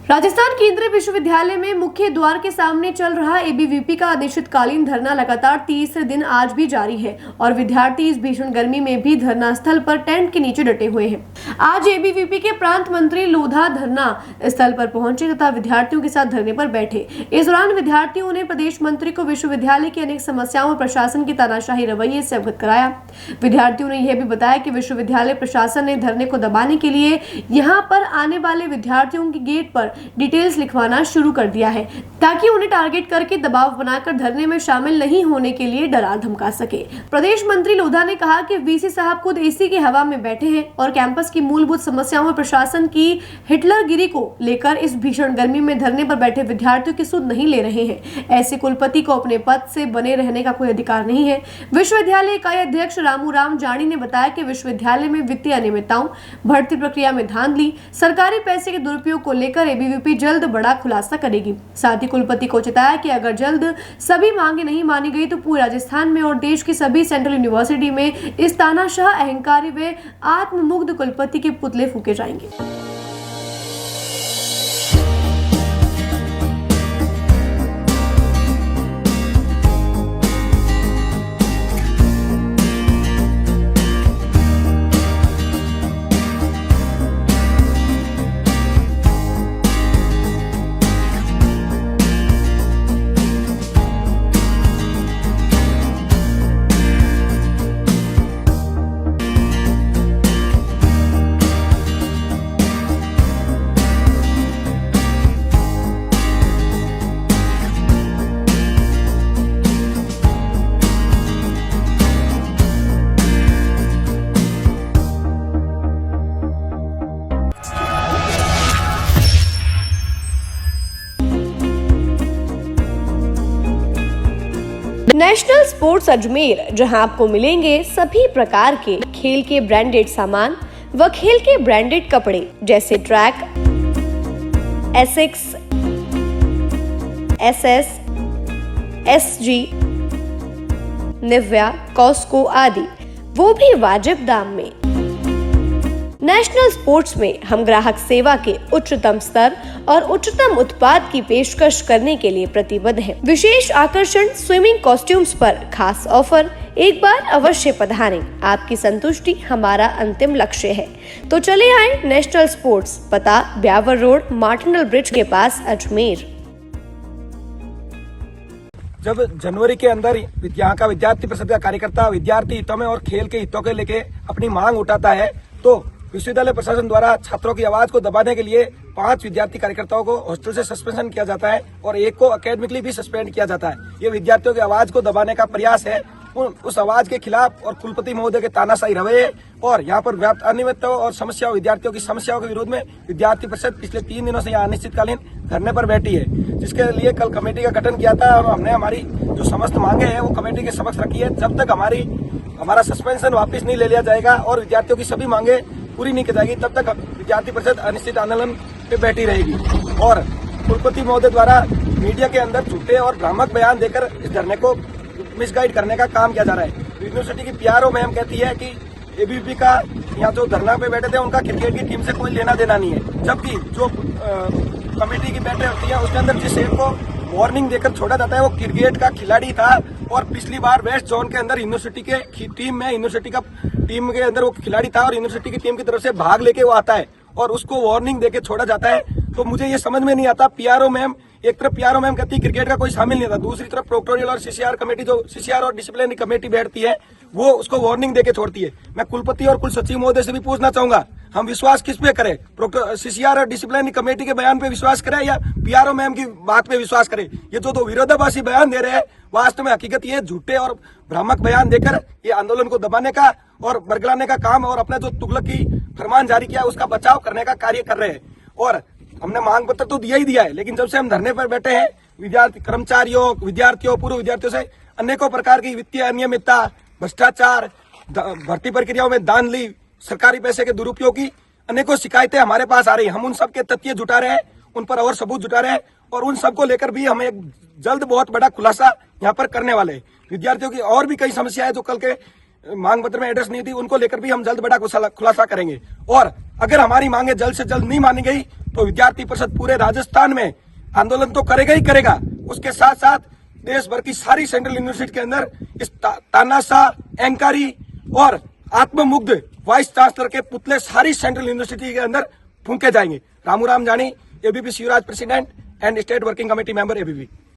राजस्थान केंद्रीय विश्वविद्यालय में मुख्य द्वार के सामने चल रहा एबीवीपी का अनिश्चितकालीन धरना लगातार तीसरे दिन आज भी जारी है और विद्यार्थी इस भीषण गर्मी में भी धरना स्थल पर टेंट के नीचे डटे हुए हैं। आज एबीवीपी के प्रांत मंत्री लोधा धरना स्थल पर पहुंचे तथा विद्यार्थियों के साथ धरने पर बैठे। इस दौरान विद्यार्थियों ने प्रदेश मंत्री को विश्वविद्यालय की अनेक समस्याओं और प्रशासन की तानाशाही रवैये से अवगत कराया। विद्यार्थियों ने यह भी बताया कि विश्वविद्यालय प्रशासन ने धरने को दबाने के लिए यहाँ पर आने वाले विद्यार्थियों के गेट पर डिटेल्स लिखवाना शुरू कर दिया है ताकि उन्हें टारगेट करके दबाव बनाकर धरने में शामिल नहीं होने के लिए डरा धमका सके। प्रदेश मंत्री लोधा ने कहा कि वीसी साहब खुद एसी की हवा में बैठे हैं और कैंपस की मूलभूत समस्याओं और प्रशासन की हिटलरगिरी को लेकर इस भीषण गर्मी में धरने पर बैठे विद्यार्थियों की सुध नहीं ले रहे हैं। ऐसे कुलपति को अपने पद से बने रहने का कोई अधिकार नहीं है। विश्वविद्यालय इकाई अध्यक्ष रामू राम जानी ने बताया कि विश्वविद्यालय में वित्तीय अनियमितताओं, भर्ती प्रक्रिया में धांधली, सरकारी पैसे के दुरुपयोग को लेकर एबीवीपी जल्द बड़ा खुलासा करेगी। साथ ही कुलपति को चेताया कि अगर जल्द सभी मांगे नहीं मानी गई तो पूरे राजस्थान में और देश की सभी सेंट्रल यूनिवर्सिटी में इस तानाशाह, अहंकारी व आत्ममुग्ध कुलपति के पुतले फूके जाएंगे। नेशनल स्पोर्ट्स अजमेर, जहां आपको मिलेंगे सभी प्रकार के खेल के ब्रांडेड सामान व खेल के ब्रांडेड कपड़े जैसे track, Asics, SS, SG, Nivia, Cosco आदि, वो भी वाजिब दाम में। नेशनल स्पोर्ट्स में हम ग्राहक सेवा के उच्चतम स्तर और उच्चतम उत्पाद की पेशकश करने के लिए प्रतिबद्ध हैं। विशेष आकर्षण स्विमिंग कॉस्ट्यूम्स पर खास ऑफर, एक बार अवश्य पधारें। आपकी संतुष्टि हमारा अंतिम लक्ष्य है। तो चले आए नेशनल स्पोर्ट्स, पता ब्यावर रोड, मार्टिनल ब्रिज के पास, अजमेर। जब जनवरी के अंदर यहाँ का विद्यार्थी परिषद का कार्यकर्ता विद्यार्थी हितों में और खेल के हितों के लेके अपनी मांग उठाता है तो विश्वविद्यालय प्रशासन द्वारा छात्रों की आवाज को दबाने के लिए 5 विद्यार्थी कार्यकर्ताओं को हॉस्टल से सस्पेंशन किया जाता है और एक को एकेडमिकली भी सस्पेंड किया जाता है। ये विद्यार्थियों की आवाज को दबाने का प्रयास है। उस आवाज के खिलाफ और कुलपति महोदय के तानाशाही रवैये और यहाँ पर व्याप्त अनियमितता और समस्याओं, विद्यार्थियों की समस्याओं के विरोध में विद्यार्थी परिषद पिछले 3 दिनों से यहाँ अनिश्चितकालीन धरने पर बैठी है, जिसके लिए कल कमेटी का गठन किया था और हमने हमारी जो समस्त मांगे हैं वो कमेटी के समक्ष रखी है। जब तक हमारा सस्पेंशन वापस नहीं ले लिया जाएगा और विद्यार्थियों की सभी मांगे पूरी नहीं की जाएगी तब तक विद्यार्थी परिषद अनिश्चित आंदोलन पे बैठी रहेगी। और कुलपति महोदय द्वारा मीडिया के अंदर झूठे और भ्रामक बयान देकर इस धरने को मिसगाइड करने का काम किया जा रहा है। यूनिवर्सिटी की पीआरओ मैम कहती है कि एबीवीपी का यहाँ जो धरना पे बैठे थे उनका क्रिकेट की टीम से कोई लेना देना नहीं है, जबकि जो कमेटी की बैठक होती है उसके अंदर जिस एक को वार्निंग देकर छोड़ा जाता है वो क्रिकेट का खिलाड़ी था और पिछली बार वेस्ट जोन के अंदर यूनिवर्सिटी के टीम में यूनिवर्सिटी का टीम के अंदर वो खिलाड़ी था और यूनिवर्सिटी की टीम की तरफ से भाग लेके वो आता है और उसको वार्निंग देके छोड़ा जाता है। तो मुझे ये समझ में नहीं आता, पीआरओ मैम एक तरफ पीआरओ मैम कहती है क्रिकेट का कोई शामिल नहीं था, दूसरी तरफ प्रोक्टोरियल और सीसीआर कमेटी जो सीसीआर और डिसिप्लिनरी कमेटी बैठती है वो उसको वार्निंग देके छोड़ती है। मैं कुलपति और कुल सचिव महोदय से भी पूछना चाहूंगा, हम विश्वास किस पे करें? सीसीआर और डिसिप्लिनरी कमेटी के बयान पे विश्वास करें या पीआरओ मैम की बात पे विश्वास करें? ये जो 2 विरोधाभासी बयान दे रहे हैं वास्तव में हकीकत ये झूठे और भ्रामक बयान देकर ये आंदोलन को दबाने का और बरगलाने का काम और अपना जो तुगलक की फरमान जारी किया उसका बचाव करने का कार्य कर रहे हैं। और हमने मांग पत्र तो दिया ही दिया है, लेकिन जब से हम धरने पर बैठे हैं विद्यार्थी कर्मचारियों, विद्यार्थियों, पूर्व विद्यार्थियों से अनेकों प्रकार की वित्तीय अनियमितता, भ्रष्टाचार, भर्ती प्रक्रियाओं में धांधली, सरकारी पैसे के दुरुपयोग की अनेकों शिकायतें हमारे पास आ रही है। हम उन सब के तथ्य जुटा रहे हैं, उन पर और सबूत जुटा रहे हैं और उन सबको लेकर भी हम एक जल्द बहुत बड़ा खुलासा यहाँ पर करने वाले हैं। विद्यार्थियों की और भी कई समस्या है जो कल के मांग पत्र में एड्रेस नहीं थी, उनको लेकर भी हम जल्द बड़ा खुलासा करेंगे। और अगर हमारी मांगे जल्द से जल्द नहीं मानी गई तो विद्यार्थी परिषद पूरे राजस्थान में आंदोलन तो करेगा ही करेगा, उसके साथ साथ देश भर की सारी सेंट्रल यूनिवर्सिटी के अंदर इस तानाशाह, एंकारी और आत्ममुग्ध वाइस चांसलर के पुतले सारी सेंट्रल यूनिवर्सिटी के अंदर फूंके जाएंगे। रामू राम जानी, ABV Shivraj president and state working committee member ABV.